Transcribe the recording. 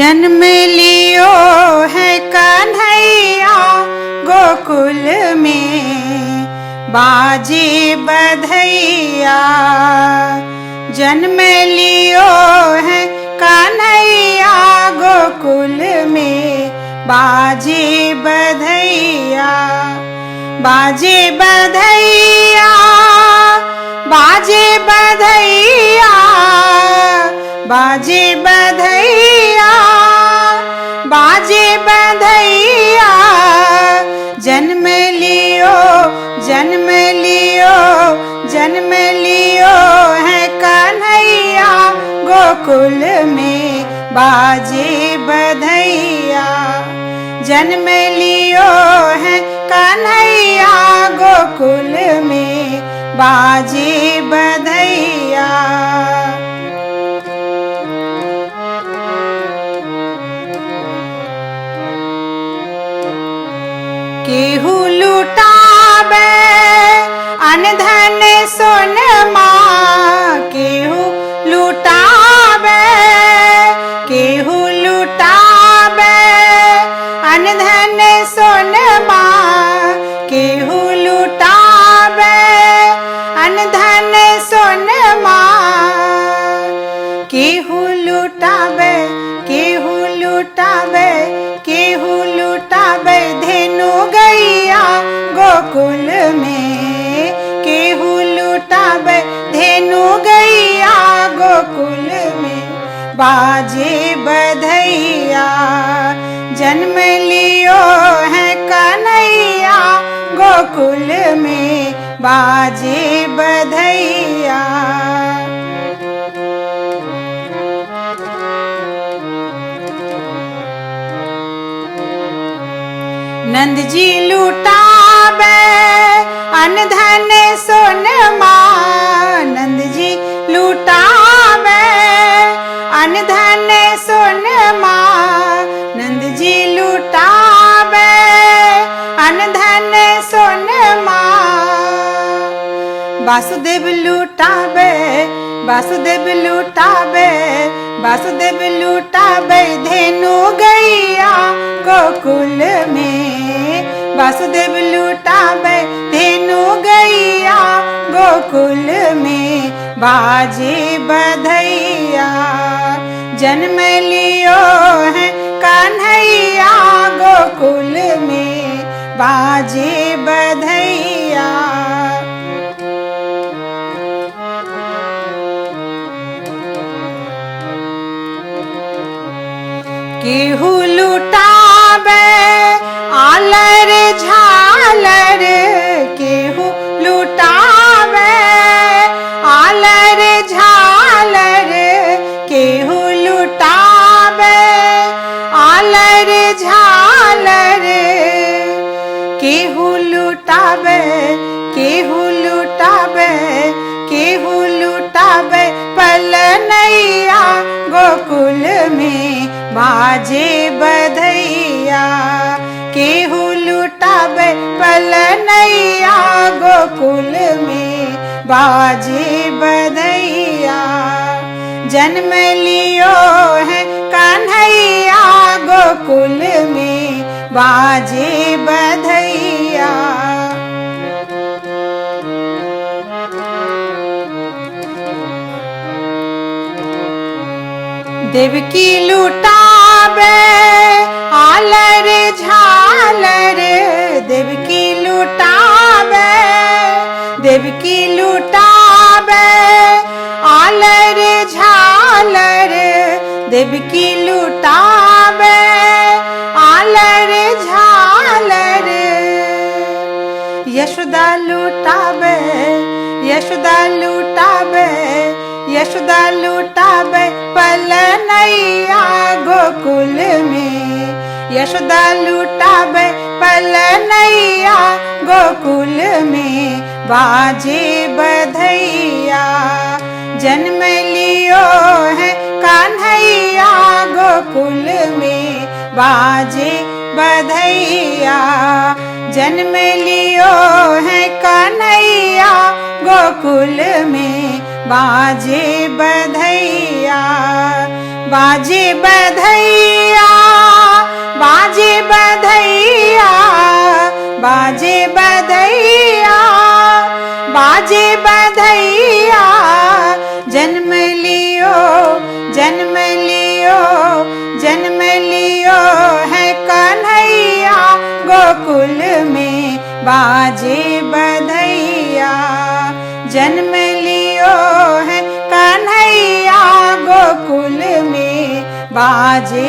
जन्म लियो है कन्हैया गोकुल में, बाजे बधैया। जन्म लियो है कन्हैया गोकुल में, बाजे बधैया। बाजे बधैया, बाजे बधैया, बाजे बधैया, बाजे बधैया। जन्म लियो, जन्म लियो, जन्म लियो है कन्हैया गोकुल में, बाजे बधैया। जन्म लियो है कन्हैया गोकुल में, बाजे बधैया। केहू लुटावे अनधन सोनमा, केहू लुटावे, केहू लुटावे अनधन सोनमा, केहू लुटावे अनधन सोनमा। केहू लुटावे, केहू लुटावे, केहू लुटावे धेनु गैया गोकुल में, केहू लुटावे धेनु गैया गोकुल में, बाजे बधैया। जन्म लियो है कन्हैया गोकुल में, बाजे बधैया। नंद जी लुटावे अनधन सोनमा, नंद जी लुटावे अनधन सोनमा, नंद जी लुटावे अनधन सोनमा। वासुदेव लुटावे, वासुदेव लुटावे, वासुदेव लुटावे धेनु गैया गोकुल में, वासुदेव लुटावे धेनु गैया गोकुल में, बाजे बधैया। जन्म लियो है कन्हैया गोकुल में, बाजे बधैया। केहू लुटावे आलर झालर, केहू लुटावे आलर झालर, केहू लुटावे आलर झालर। केहू लुटावे, केहू लुटावे, केहू लुटावे पलनैया गोकुल में, बाजे बधैया। केहू लुटावे पलनैया गोकुल में, बाजे बधैया। जन्म लियो है कन्हैया गोकुल में, बाजे बधैया। देवकी लुटावे आलर झालर, देवकी लुटावे, देवकी लुटावे आलर झालर, देवकी लुटावे आलर झालर। यशोदा लुटावे, यशोदा लुटावे, यशोदा लुटावे पलनैया गोकुल में, यशोदा लुटावे पलनैया गोकुल में, बाजे बधैया। जन्म लियो है कन्हैया गोकुल में, बाजे बधैया। जन्म लियो है कन्हैया गोकुल में, बाजे बधैया। बाजे बधैया बाजे बधैया बाजे बधैया बाजे बधैया जन्म लियो जन्म लियो जन्म लियो है कन्हैया गोकुल में बाजे बधैया जन्म लियो है कन्हैया गोकुल में बाजे